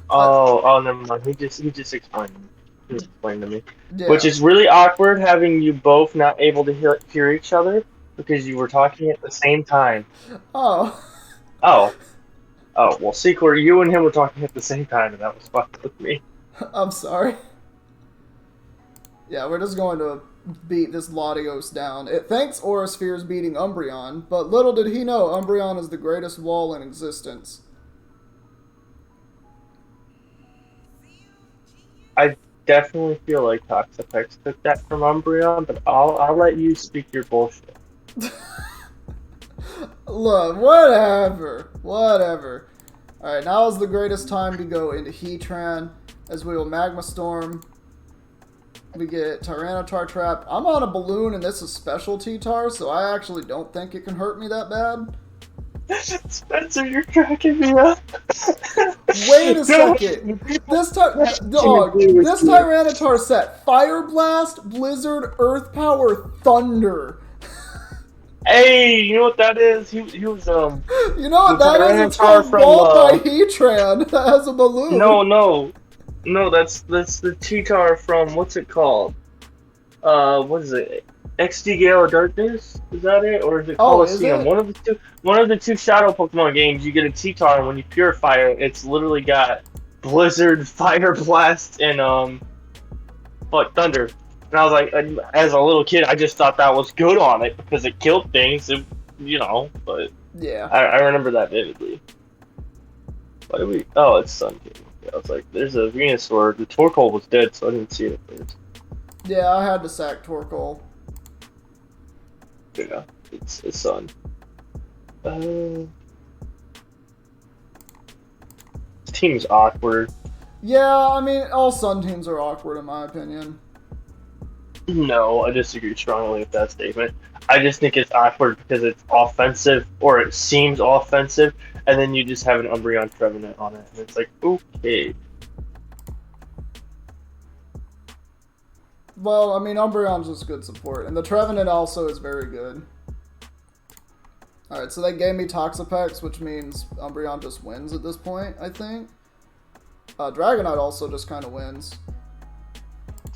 Oh, never mind. He just explained. He explained to me. Yeah. Which is really awkward having you both not able to hear each other because you were talking at the same time. Oh. Oh, well, Secor, you and him were talking at the same time, and that was fucked with me. I'm sorry. Yeah, we're just going to beat this Latios down. It thinks Aura Sphere is beating Umbreon, but little did he know Umbreon is the greatest wall in existence. I definitely feel like Toxapex took that from Umbreon, but I'll let you speak your bullshit. Look, whatever. Alright, now is the greatest time to go into Heatran, as we will Magma Storm. We get Tyranitar Trap. I'm on a balloon, and this is special T-Tar, so I actually don't think it can hurt me that bad. Spencer, you're cracking me up. Wait a second. This Tyranitar set Fire Blast, Blizzard, Earth Power, Thunder. Hey, you know what that is? He was You know what that is? It's called Wall by Heatran as a balloon. No, that's the T-Tar from what's it called? What is it? XD Gale of Darkness? Is that it, or is it Colosseum? One of the two Shadow Pokemon games. You get a T-Tar, and when you purify it, it's literally got Blizzard, Fire Blast, and but Thunder. And I was like, as a little kid, I just thought that was good on it because it killed things, but Yeah. I remember that vividly. What did we? Oh, it's Sun King. I was like, there's a Venusaur. The Torkoal was dead, so I didn't see it at first. Yeah, I had to sack Torkoal. Yeah, it's Sun. This team is awkward. Yeah, I mean, all Sun teams are awkward in my opinion. No, I disagree strongly with that statement. I just think it's awkward because it's offensive, or it seems offensive, and then you just have an Umbreon Trevenant on it, and it's like, okay. Well, I mean, Umbreon's just good support, and the Trevenant also is very good. Alright, so they gave me Toxapex, which means Umbreon just wins at this point, I think. Dragonite also just kind of wins.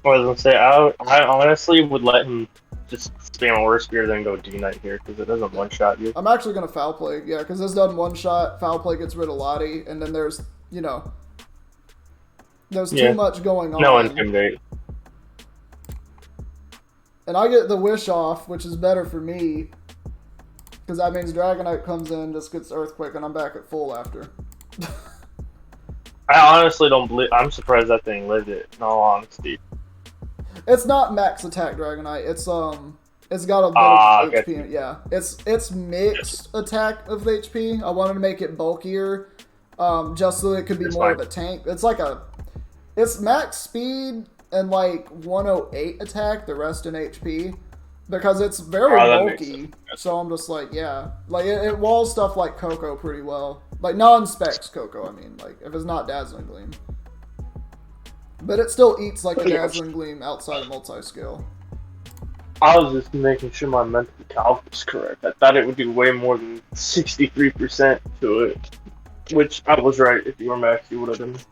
I was gonna say, I honestly would let him just spam a Worst Spear, then go D-Knight here, because it doesn't one-shot you. I'm actually gonna Foul Play, yeah, because this doesn't one-shot, Foul Play gets rid of Lottie, and then there's, there's too much going on. No Intimidate. And I get the Wish off, which is better for me, because that means Dragonite comes in, just gets Earthquake, and I'm back at full after. I honestly don't believe. I'm surprised that thing lived it. In all honesty, it's not max attack Dragonite. It's got a bit of HP in it. Yeah, it's mixed attack of HP. I wanted to make it bulkier, just so it could be more of a tank. It's max speed and like 108 attack. The rest in HP. Because it's very bulky, so I'm just like, yeah. Like, it walls stuff like Coco pretty well. Like, non-specs Coco, I mean. Like, if it's not Dazzling Gleam. But it still eats like a Dazzling Gleam outside of multi-skill. I was just making sure my mental calc was correct. I thought it would do way more than 63% to it. Which, I was right. If you were max, you would have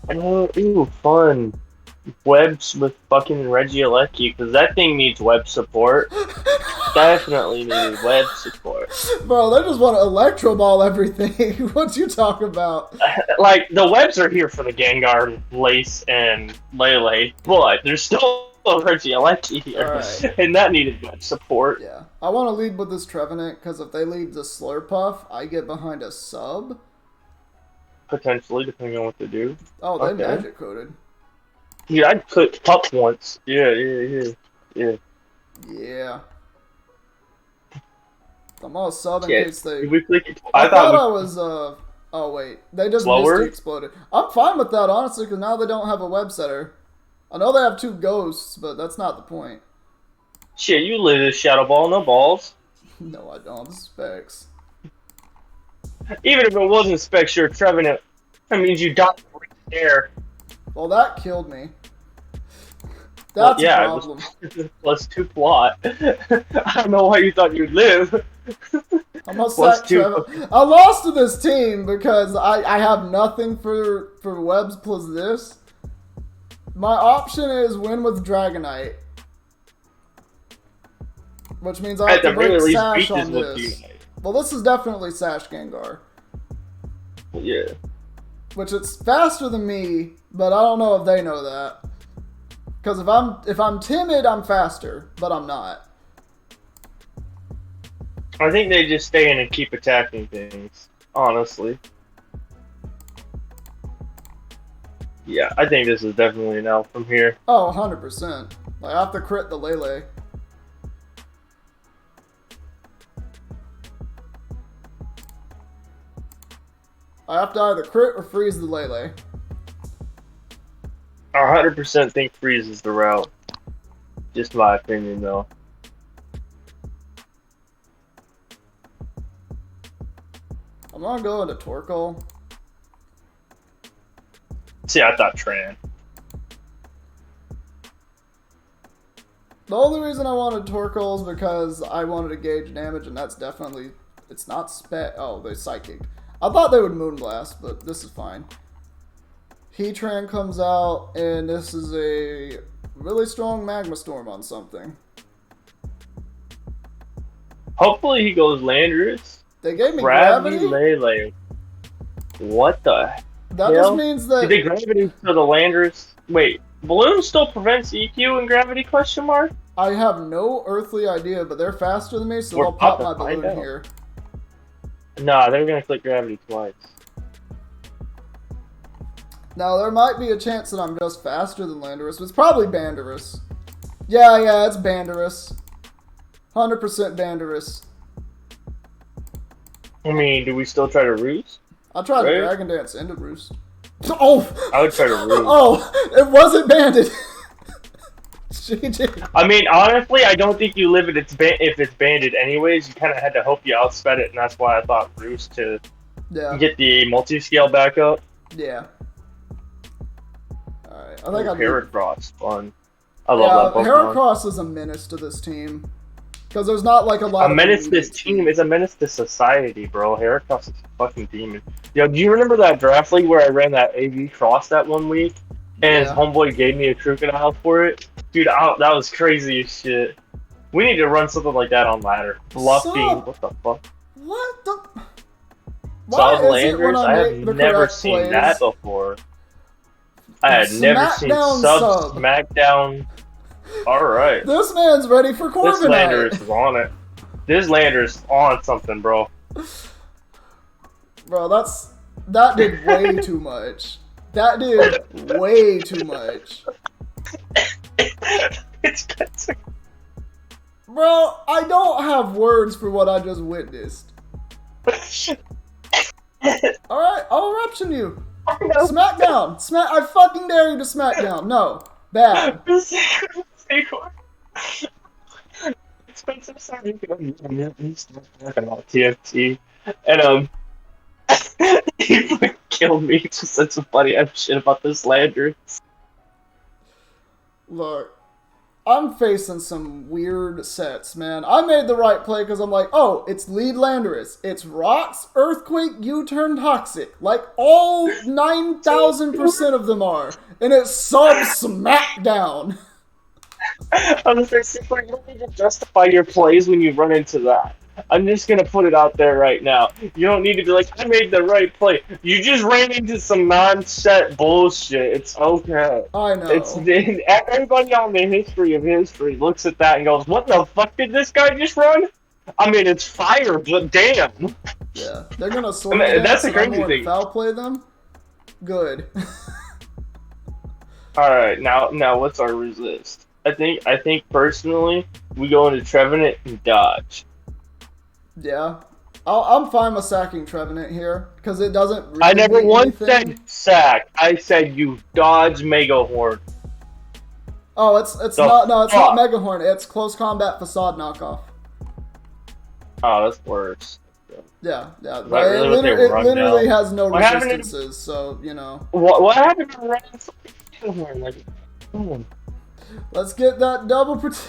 been. Ooh, fun. Webs with fucking Regieleki, because that thing needs web support. Definitely needed web support. Bro, they just want to Electro Ball everything. What you talking about? Like, the webs are here for the Gengar, Lace, and Lele, but there's still a Regieleki here, right. And that needed web support. Yeah. I want to lead with this Trevenant, because if they lead the Slurpuff, I get behind a sub. Potentially, depending on what they do. Oh, they magic coded. Yeah, I'd put Pup once. Yeah. Yeah. I'm all sub in case they... I thought I was, oh, wait. They just Misty exploded. I'm fine with that, honestly, because now they don't have a web setter. I know they have 2 ghosts, but that's not the point. Shit, you live as Shadow Ball, no balls. No, I don't. This is Specs. Even if it wasn't Specs, you're Trevenant. That means you died right there. Well, that killed me. That's a problem. It was +2 plot. I don't know why you thought you'd live. I'm gonna sack Trevor. I lost to this team because I have nothing for webs plus this. My option is win with Dragonite. Which means I have to break Sash on this. Well, this is definitely Sash Gengar. Yeah. Which it's faster than me, but I don't know if they know that. Because if I'm timid, I'm faster, but I'm not. I think they just stay in and keep attacking things, honestly. Yeah, I think this is definitely an L from here. Oh, 100%. Like, I have to crit the Lele. I have to either crit or freeze the Lele. I 100% think freeze is the route. Just my opinion, though. I'm gonna go into Torkoal. See, I thought Tran. The only reason I wanted Torkoal is because I wanted to gauge damage, and that's definitely... It's not spec... Oh, they Psychic. I thought they would Moonblast, but this is fine. Heatran comes out, and this is a really strong Magma Storm on something. Hopefully he goes Landorus. They gave me Gravity? Lele. What the That hell? Just means that... Did they Gravity for the Landorus? Wait, balloon still prevents EQ and gravity? Question mark. I have no earthly idea, but they're faster than me, so We're I'll pop about my to find balloon out. here. Nah, they're gonna click gravity twice. Now, there might be a chance that I'm just faster than Landorus, but it's probably Bandorus. Yeah, it's Bandorus. 100% Bandorus. I mean, do we still try to roost? I tried Right? to Dragon Dance into Roost. Oh! I would try to roost. Oh! It wasn't banded! GG. I mean, honestly, I don't think you live it if it's banded anyways. You kind of had to hope you outsped it, and that's why I thought roost to get the multi-scale back up. Yeah. Alright, I think I Heracross, fun. I love that Pokemon. Heracross is a menace to this team. Because there's not like a lot of... A menace to this team is a menace to society, bro. Heracross is a fucking demon. Yo, do you remember that draft league where I ran that AV Cross that one week? And his homeboy gave me a crocodile for it? Dude, that was crazy as shit. We need to run something like that on ladder. Bluffing, what the fuck? What the... Salamanders? I have never seen that before. I had never seen sub Smackdown. Alright. This man's ready for Corviknight. This lander is on it. This lander is on something, bro. Bro, that did way too much. That did way too much. It's Bro, I don't have words for what I just witnessed. Alright, I'll eruption you. Smackdown! I fucking dare you to Smackdown. No. Bad. Expensive sorry. Talking about TFT. And he killed me. Just said some funny ass shit about this lander. Look, I'm facing some weird sets, man. I made the right play because I'm like, oh, it's lead Landorus. It's Rocks, Earthquake, U-Turn, Toxic. Like, all 9,000% of them are. And it's Smackdown. I was gonna say, you don't need to justify your plays when you run into that. I'm just gonna put it out there right now. You don't need to be like, I made the right play. You just ran into some non-set bullshit. It's okay. I know. Everybody on the history of history looks at that and goes, what the fuck did this guy just run? I mean, it's fire, but damn. Yeah, they're gonna swing that's a crazy thing. Foul play them? Good. Alright, now what's our resist? I think personally, we go into Trevenant and dodge. Yeah. I'm fine with sacking Trevenant here, because it doesn't really I never once anything. said sack. I said you dodge Mega Horn. Oh, it's not Mega Horn. It's Close Combat Facade knockoff. Oh, that's worse. Yeah. It literally has no resistances, so, you know. What happened to running Mega Horn? Like, oh. Let's get that double protect.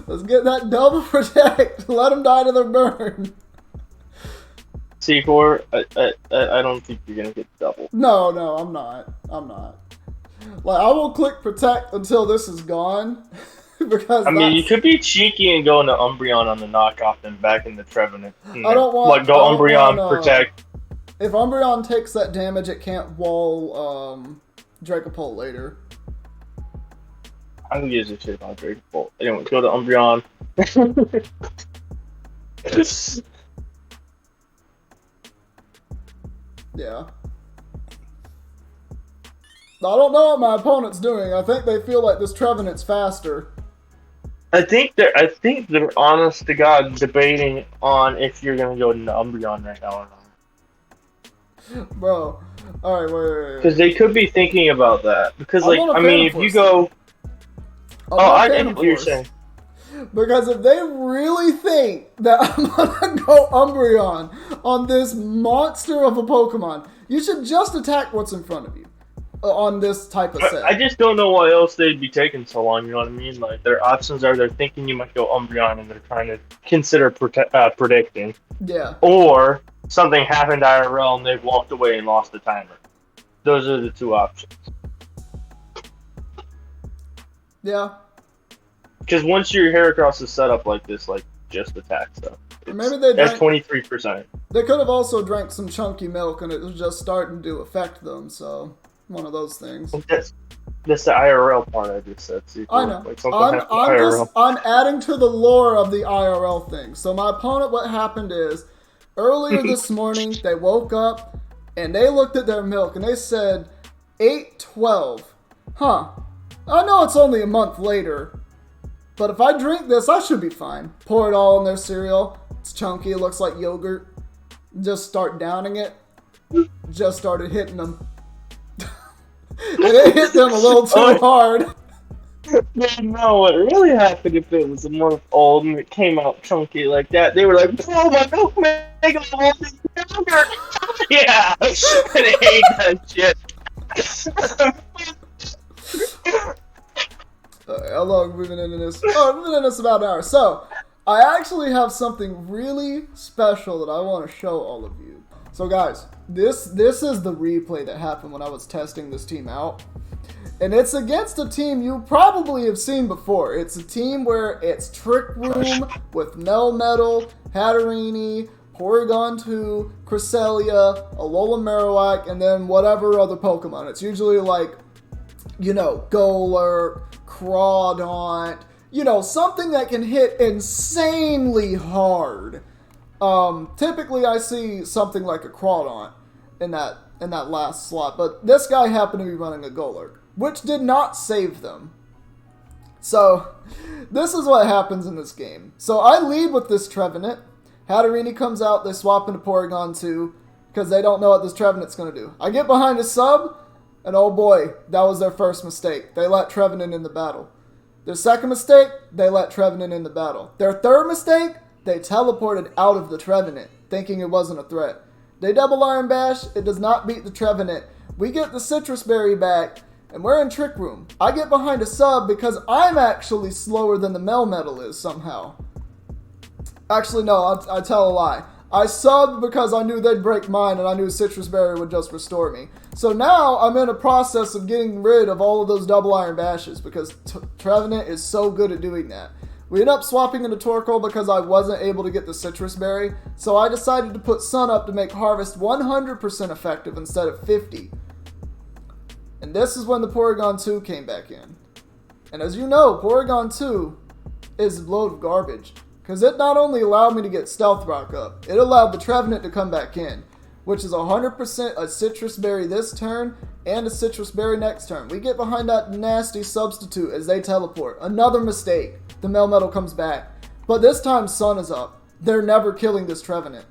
Let's get that double protect. Let them die to their burn. C4, I don't think you're gonna get double. No, I'm not. Like, I will click protect until this is gone. Because I mean, you could be cheeky and go into Umbreon on the knockoff and back in the Trevenant. I don't want... Like, go Umbreon, protect. If Umbreon takes that damage, it can't wall, Dracopult later. I don't give a shit about Dracopult. Anyway, go to Umbreon. Yeah. I don't know what my opponent's doing. I think they feel like this Trevenant's faster. I think they're honest to God debating on if you're gonna go into Umbreon right now or not. Bro, all right, wait. Because they could be thinking about that. Because, like, I mean, if you go, I get what you're saying. Because if they really think that I'm gonna go Umbreon on this monster of a Pokemon, you should just attack what's in front of you on this type of set. I just don't know why else they'd be taking so long, you know what I mean? Like, their options are they're thinking you might go Umbreon and they're trying to consider predicting. Yeah. Or something happened IRL and they've walked away and lost the timer. Those are the two options. Yeah. Because once your Heracross is set up like this, like, just attack stuff. Or maybe they That's drank, 23%. they could have also drank some chunky milk and it was just starting to affect them. So one of those things. That's the IRL part I just said. See, I know. like something happened IRL. I'm adding to the lore of the IRL thing. So my opponent, what happened is, earlier this morning they woke up and they looked at their milk and they said 8/12. Huh. I know it's only a month later, but if I drink this, I should be fine. Pour it all in their cereal. It's chunky. It looks like yogurt. Just start downing it. Just started hitting them. And it hit them a little too hard. No, what really happened if it was a month old and it came out chunky like that? They were like, "Oh, my milk make all this yogurt." Yeah, and they hate that shit. How long have we been into this? Oh, we've been in this about an hour. So, I actually have something really special that I want to show all of you. So, guys, this is the replay that happened when I was testing this team out. And it's against a team you probably have seen before. It's a team where it's Trick Room with Melmetal, Hatterini, Porygon 2, Cresselia, Alola Marowak, and then whatever other Pokemon. It's usually like, Golurk, Crawdaunt, something that can hit insanely hard. Typically I see something like a Crawdaunt in that last slot, but this guy happened to be running a Golurk, which did not save them. So, this is what happens in this game. So, I lead with this Trevenant. Hatterini comes out, they swap into Porygon 2, because they don't know what this Trevenant's going to do. I get behind a sub, and oh boy, that was their first mistake. They let Trevenant in the battle. Their second mistake, they let Trevenant in the battle. Their third mistake, they teleported out of the Trevenant, thinking it wasn't a threat. They double Iron Bash, it does not beat the Trevenant. We get the Citrus Berry back, and we're in Trick Room. I get behind a sub because I'm actually slower than the Melmetal is somehow. Actually, no, I tell a lie. I subbed because I knew they'd break mine and I knew Citrus Berry would just restore me. So now I'm in a process of getting rid of all of those double Iron Bashes because Trevenant is so good at doing that. We ended up swapping into Torkoal because I wasn't able to get the Citrus Berry, so I decided to put Sun up to make Harvest 100% effective instead of 50. And this is when the Porygon 2 came back in. And as you know, Porygon 2 is a load of garbage. Because it not only allowed me to get Stealth Rock up, it allowed the Trevenant to come back in. Which is 100% a Citrus Berry this turn and a Citrus Berry next turn. We get behind that nasty substitute as they teleport. Another mistake. The Melmetal comes back. But this time Sun is up. They're never killing this Trevenant.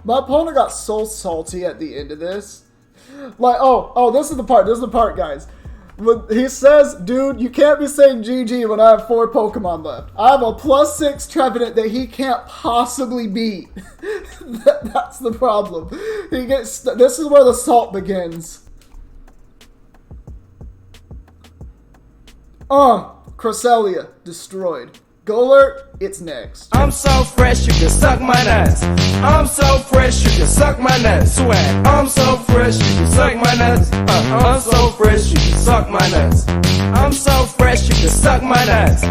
My opponent got so salty at the end of this. Like, this is the part, guys. When he says, dude, you can't be saying GG when I have 4 Pokemon left. I have a +6 Trevenant that he can't possibly beat. That's the problem. This is where the salt begins. Cresselia, destroyed. Golert, it's next. I'm so fresh, you can suck my nuts. I'm so fresh, you can suck my nuts. Swag. I'm so fresh, you can suck my nuts. I'm so fresh, you can suck my nuts. I'm so fresh, you can suck my nuts.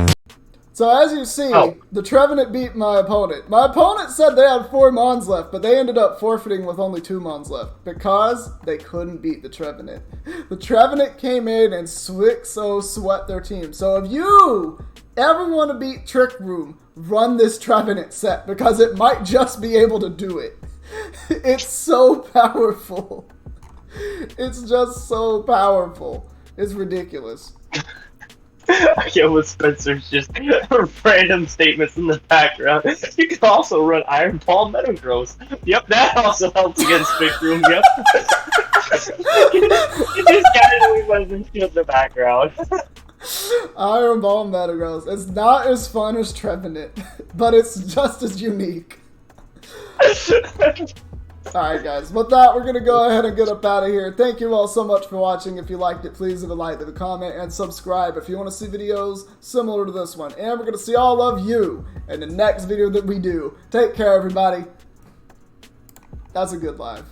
So as you see, the Trevenant beat my opponent. My opponent said they had 4 Mons left, but they ended up forfeiting with only 2 Mons left because they couldn't beat the Trevenant. The Trevenant came in and sweat their team. So if you ever want to beat Trick Room, run this Trevenant set because it might just be able to do it. It's so powerful. It's just so powerful. It's ridiculous. I get with Spencer's just random statements in the background. You can also run Iron Ball Metagross. Yep, that also helps against Trick Room. Yep. You just casually wasn't in the background. Iron Ball Metagross. It's not as fun as Trevenant, but it's just as unique. Alright guys, with that, we're going to go ahead and get up out of here. Thank you all so much for watching. If you liked it, please leave a like, leave a comment, and subscribe if you want to see videos similar to this one. And we're going to see all of you in the next video that we do. Take care, everybody. That's a good live.